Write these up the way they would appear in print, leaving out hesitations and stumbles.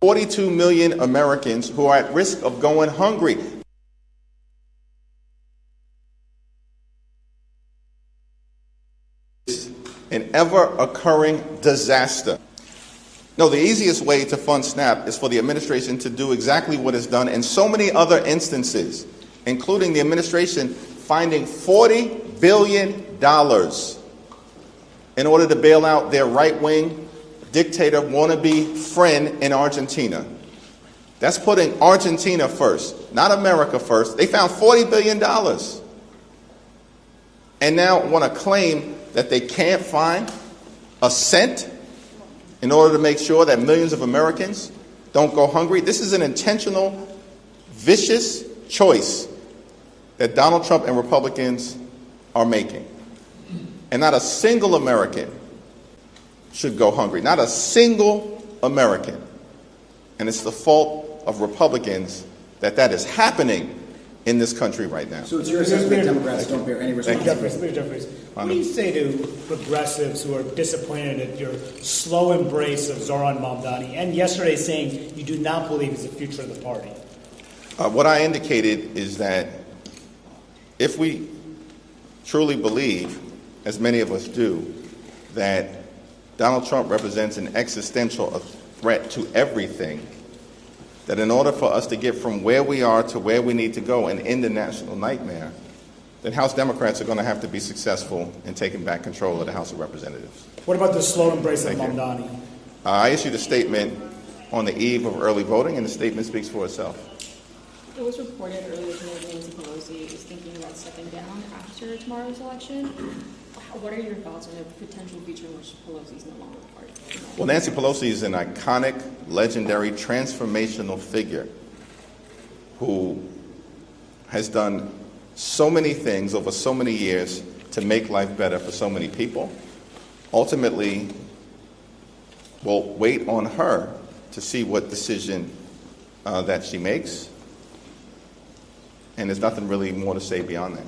42 million Americans who are at risk of going hungry. An ever-occurring disaster. No, the easiest way to fund SNAP is for the administration to do exactly what it's done in so many other instances, including the administration finding $40 billion in order to bail out their right-wing dictator wannabe friend in Argentina. That's putting Argentina first, not America first. They found $40 billion. And now want to claim that they can't find a cent in order to make sure that millions of Americans don't go hungry. This is an intentional, vicious choice that Donald Trump and Republicans are making. And not a single American should go hungry. Not a single American. And it's the fault of Republicans that that is happening in this country right now. So it's your assessment that Democrats don't bear any responsibility? Mr. Jeffries, what do you say to progressives who are disappointed at your slow embrace of Zoran Mamdani and yesterday saying you do not believe he's the future of the party? What I indicated is that if we truly believe, as many of us do, that Donald Trump represents an existential threat to everything, that in order for us to get from where we are to where we need to go and end the national nightmare, then House Democrats are going to have to be successful in taking back control of the House of Representatives. What about the slow embrace of Mamdani? I issued a statement on the eve of early voting, and the statement speaks for itself. It was reported earlier today that Nancy Pelosi is thinking about stepping down after tomorrow's election. What are your thoughts on the potential future in which Pelosi is no longer part of the party? Well, Nancy Pelosi is an iconic, legendary, transformational figure who has done so many things over so many years to make life better for so many people. Ultimately, we'll wait on her to see what decision that she makes. And there's nothing really more to say beyond that.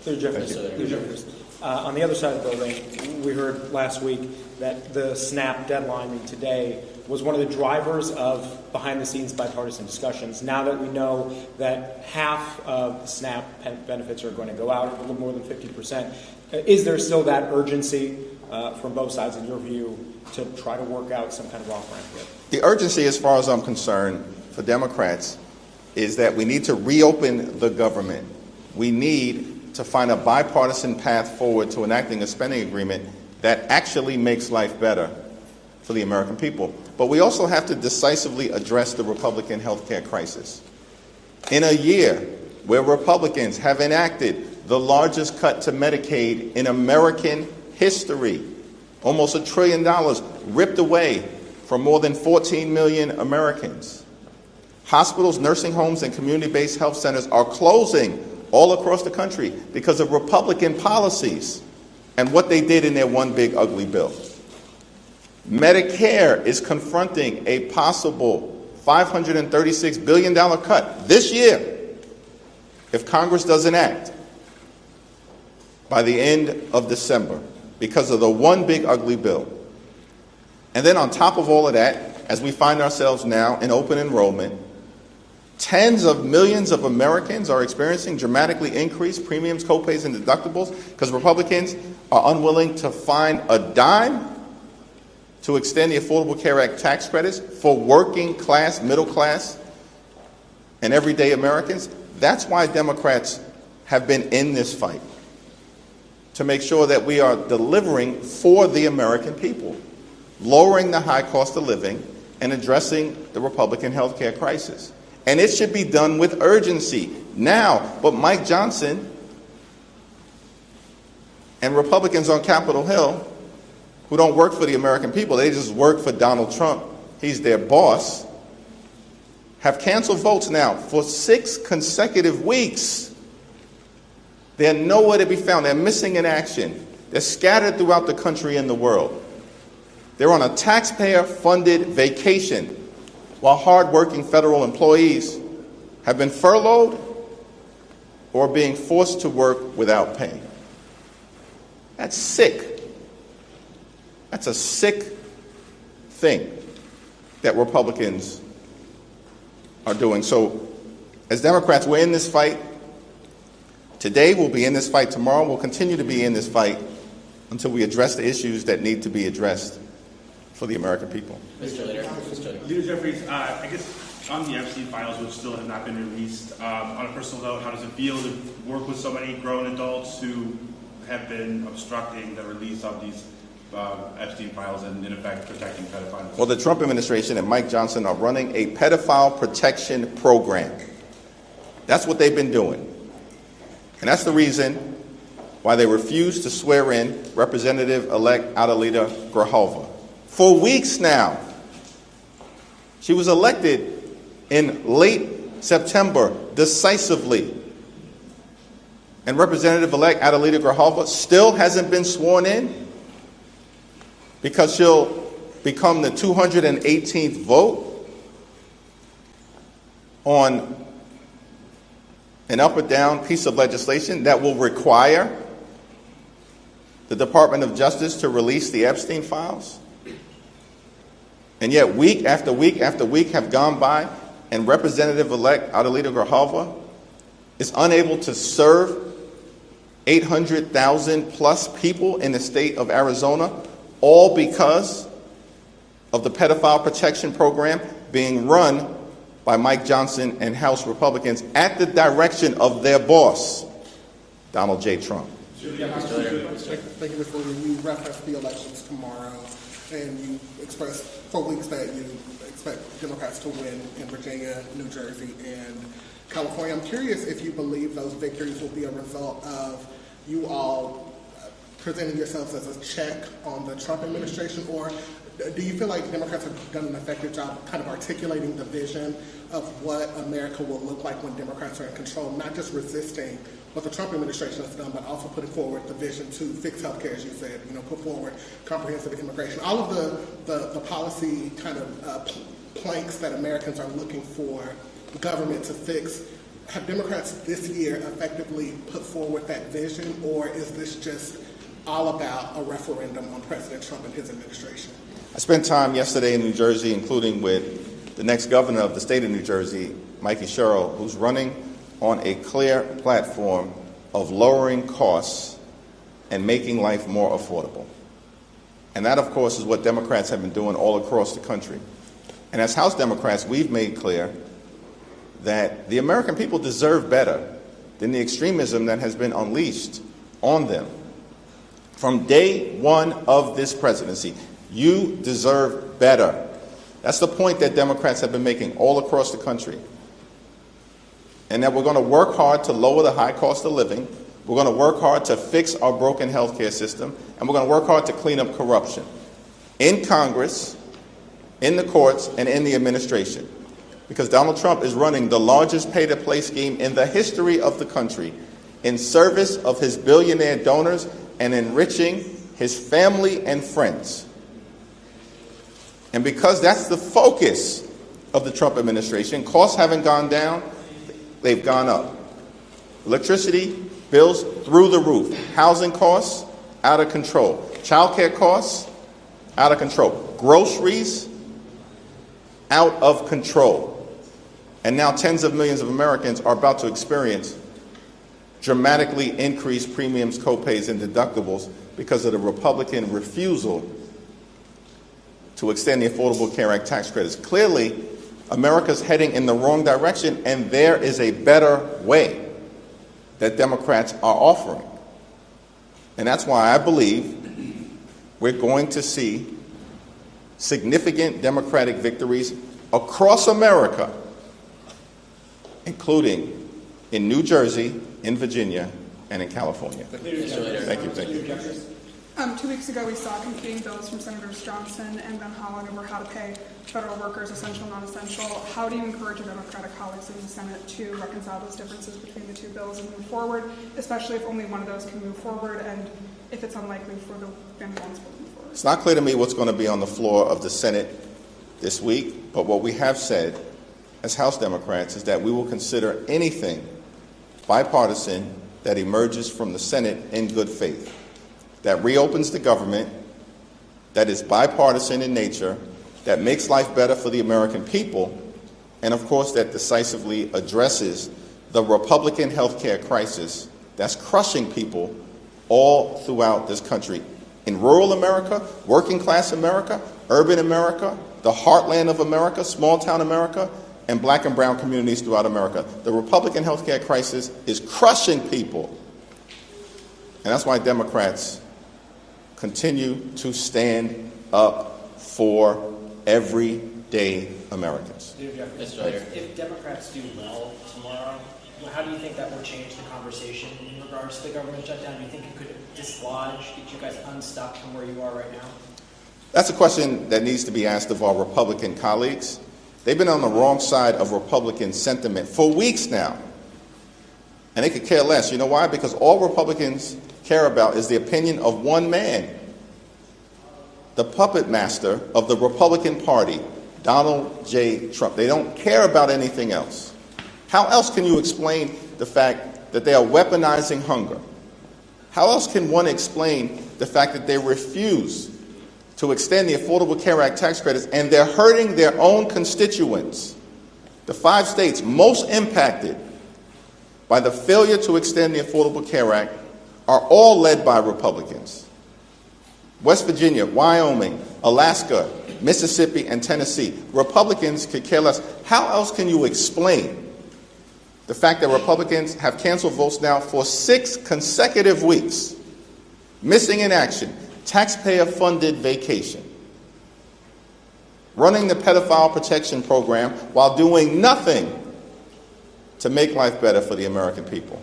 Senator Jeffries. On the other side of the building, we heard last week that the SNAP deadline today was one of the drivers of behind-the-scenes bipartisan discussions. Now that we know that half of SNAP benefits are going to go out, a little more than 50%, is there still that urgency from both sides, in your view, to try to work out some kind of off-ramp here? The urgency, as far as I'm concerned, for Democrats, is that we need to reopen the government. We need to find a bipartisan path forward to enacting a spending agreement that actually makes life better for the American people. But we also have to decisively address the Republican health care crisis. In a year where Republicans have enacted the largest cut to Medicaid in American history, almost $1 trillion ripped away from more than 14 million Americans. Hospitals, nursing homes, and community-based health centers are closing all across the country because of Republican policies and what they did in their one big ugly bill. Medicare is confronting a possible $536 billion cut this year if Congress doesn't act by the end of December because of the one big ugly bill. And then on top of all of that, as we find ourselves now in open enrollment, tens of millions of Americans are experiencing dramatically increased premiums, copays, and deductibles because Republicans are unwilling to find a dime to extend the Affordable Care Act tax credits for working class, middle class, and everyday Americans. That's why Democrats have been in this fight, to make sure that we are delivering for the American people, lowering the high cost of living and addressing the Republican health care crisis. And it should be done with urgency now. But Mike Johnson and Republicans on Capitol Hill, who don't work for the American people, they just work for Donald Trump, he's their boss, have canceled votes now for 6 consecutive weeks. They're nowhere to be found. They're missing in action. They're scattered throughout the country and the world. They're on a taxpayer-funded vacation while hardworking federal employees have been furloughed or being forced to work without pay. That's sick. That's a sick thing. that Republicans are doing. So as Democrats, we're in this fight. Today, we'll be in this fight tomorrow. We'll continue to be in this fight until we address the issues that need to be addressed for the American people. Mr. Leader Jeffries, I guess on the Epstein files, which still have not been released, on a personal note, how does it feel to work with so many grown adults who have been obstructing the release of these Epstein files and, in effect, protecting pedophiles? Well, the Trump administration and Mike Johnson are running a pedophile protection program. That's what they've been doing. And that's the reason why they refused to swear in Representative-elect Adelita Grijalva. For weeks now. She was elected in late September decisively. And Representative-elect Adelita Grijalva still hasn't been sworn in because she'll become the 218th vote on an up or down piece of legislation that will require the Department of Justice to release the Epstein files. And yet week after week after week have gone by and Representative-elect Adelita Grijalva is unable to serve 800,000 plus people in the state of Arizona, all because of the pedophile protection program being run by Mike Johnson and House Republicans at the direction of their boss, Donald J. Trump. Thank you, Mr. Leader. You referenced the elections tomorrow, and you expressed for weeks that you expect Democrats to win in Virginia, New Jersey, and California. I'm curious if you believe those victories will be a result of you all presenting yourselves as a check on the Trump administration, or do you feel like Democrats have done an effective job kind of articulating the vision of what America will look like when Democrats are in control, not just resisting what the Trump administration has done, but also putting forward the vision to fix healthcare, as you said, put forward comprehensive immigration, all of the policy kind of planks that Americans are looking for government to fix. Have Democrats this year effectively put forward that vision, or is this just all about a referendum on President Trump and his administration? I spent time yesterday in New Jersey, including with the next governor of the state of New Jersey, Mikey Sherrill, who's running on a clear platform of lowering costs and making life more affordable. And that, of course, is what Democrats have been doing all across the country. And as House Democrats, we've made clear that the American people deserve better than the extremism that has been unleashed on them. From day one of this presidency, you deserve better. That's the point that Democrats have been making all across the country. And that we're going to work hard to lower the high cost of living. We're going to work hard to fix our broken healthcare system. And we're going to work hard to clean up corruption in Congress, in the courts, and in the administration. Because Donald Trump is running the largest pay-to-play scheme in the history of the country in service of his billionaire donors and enriching his family and friends. And because that's the focus of the Trump administration, costs haven't gone down, they've gone up. Electricity bills through the roof. Housing costs, out of control. Child care costs, out of control. Groceries, out of control. And now tens of millions of Americans are about to experience dramatically increased premiums, copays, and deductibles because of the Republican refusal to extend the Affordable Care Act tax credits. Clearly, America's heading in the wrong direction, and there is a better way that Democrats are offering. And that's why I believe we're going to see significant Democratic victories across America, including in New Jersey, in Virginia, and in California. Thank you. 2 weeks ago, we saw competing bills from Senators Johnson and Van Hollen over how to pay federal workers essential and non-essential. How do you encourage your Democratic colleagues in the Senate to reconcile those differences between the two bills and move forward, especially if only one of those can move forward and if it's unlikely for the Van Hollens to move forward? It's not clear to me what's going to be on the floor of the Senate this week, but what we have said as House Democrats is that we will consider anything bipartisan that emerges from the Senate in good faith, that reopens the government, that is bipartisan in nature, that makes life better for the American people, and of course that decisively addresses the Republican health care crisis that's crushing people all throughout this country. In rural America, working class America, urban America, the heartland of America, small town America, and black and brown communities throughout America. The Republican health care crisis is crushing people. And that's why Democrats continue to stand up for everyday Americans. If Democrats do well tomorrow, how do you think that will change the conversation in regards to the government shutdown? Do you think it could dislodge, get you guys unstuck from where you are right now? That's a question that needs to be asked of our Republican colleagues. They've been on the wrong side of Republican sentiment for weeks now. And they could care less. You know why? Because all Republicans care about is the opinion of one man, the puppet master of the Republican Party, Donald J. Trump. They don't care about anything else. How else can you explain the fact that they are weaponizing hunger? How else can one explain the fact that they refuse to extend the Affordable Care Act tax credits and they're hurting their own constituents? The 5 states most impacted by the failure to extend the Affordable Care Act are all led by Republicans. West Virginia, Wyoming, Alaska, Mississippi, and Tennessee. Republicans could care less. How else can you explain the fact that Republicans have canceled votes now for 6 consecutive weeks, missing in action, taxpayer-funded vacation, running the pedophile protection program while doing nothing to make life better for the American people?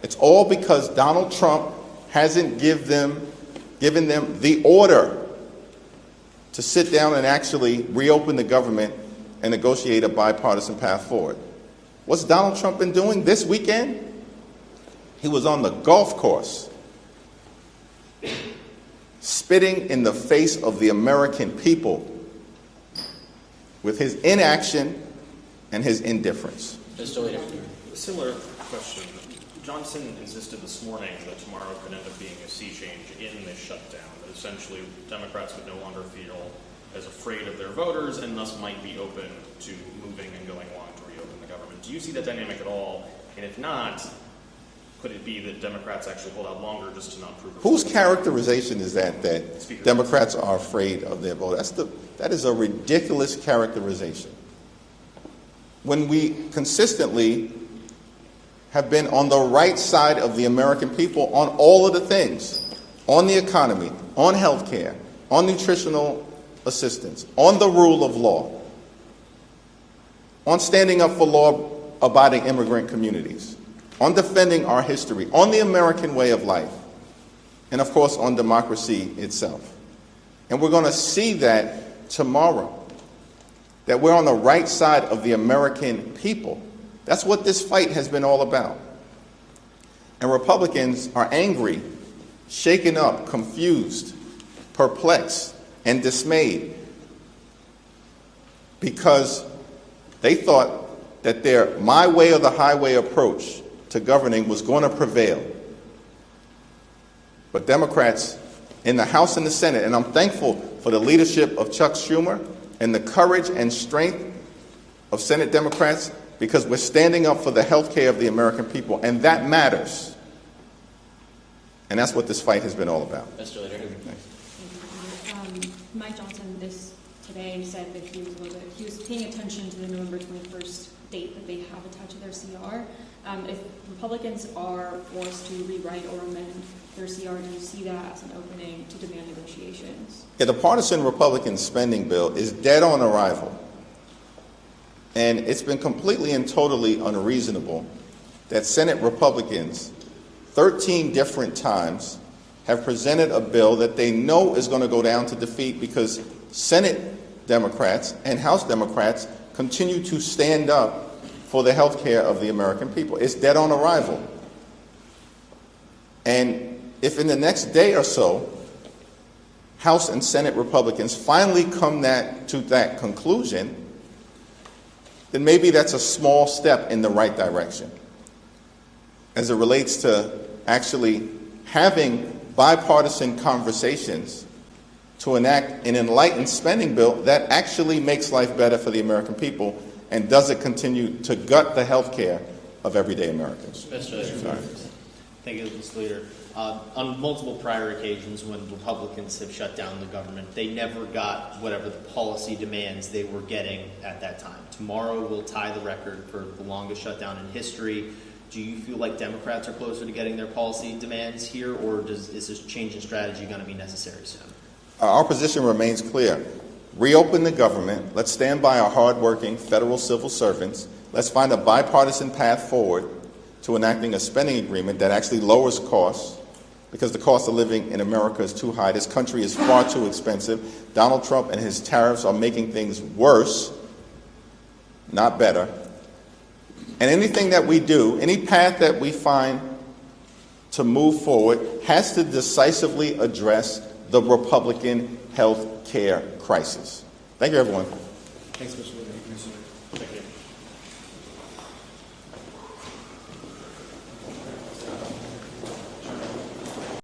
It's all because Donald Trump hasn't given them the order to sit down and actually reopen the government and negotiate a bipartisan path forward. What's Donald Trump been doing this weekend? He was on the golf course, spitting in the face of the American people with his inaction and his indifference. Similar question. Johnson insisted this morning that tomorrow could end up being a sea change in this shutdown, that essentially Democrats would no longer feel as afraid of their voters and thus might be open to moving and going along to reopen the government. Do you see that dynamic at all? And if not, could it be that Democrats actually hold out longer just to not prove it? Whose characterization is that Democrats are afraid of their voters? That is a ridiculous characterization. When we consistently have been on the right side of the American people on all of the things, on the economy, on health care, on nutritional assistance, on the rule of law, on standing up for law-abiding immigrant communities, on defending our history, on the American way of life, and of course on democracy itself. And we're going to see that tomorrow, that we're on the right side of the American people. That's what this fight has been all about. And Republicans are angry, shaken up, confused, perplexed, and dismayed because they thought that their my way or the highway approach to governing was going to prevail. But Democrats in the House and the Senate, and I'm thankful for the leadership of Chuck Schumer and the courage and strength of Senate Democrats, because we're standing up for the health care of the American people, and that matters. And that's what this fight has been all about. Mr. Leader. Mike Johnson today said that he was paying attention to the November 21st date that they have attached to their CR. If Republicans are forced to rewrite or amend their CR, do you see that as an opening to demand negotiations? Yeah, the partisan Republican spending bill is dead on arrival. And it's been completely and totally unreasonable that Senate Republicans 13 different times have presented a bill that they know is going to go down to defeat because Senate Democrats and House Democrats continue to stand up for the health care of the American people. It's dead on arrival. And if in the next day or so, House and Senate Republicans finally come to that conclusion, then maybe that's a small step in the right direction as it relates to actually having bipartisan conversations to enact an enlightened spending bill that actually makes life better for the American people and doesn't continue to gut the health care of everyday Americans. Thank you, Mr. Leader. On multiple prior occasions when Republicans have shut down the government, they never got whatever the policy demands they were getting at that time. Tomorrow will tie the record for the longest shutdown in history. Do you feel like Democrats are closer to getting their policy demands here, or is this change in strategy going to be necessary soon? Our position remains clear. Reopen the government. Let's stand by our hardworking federal civil servants. Let's find a bipartisan path forward to enacting a spending agreement that actually lowers costs, because the cost of living in America is too high. This country is far too expensive. Donald Trump and his tariffs are making things worse, not better. And anything that we do, any path that we find to move forward, has to decisively address the Republican health care crisis. Thank you, everyone. Thanks, Mr. Leader. Thank you.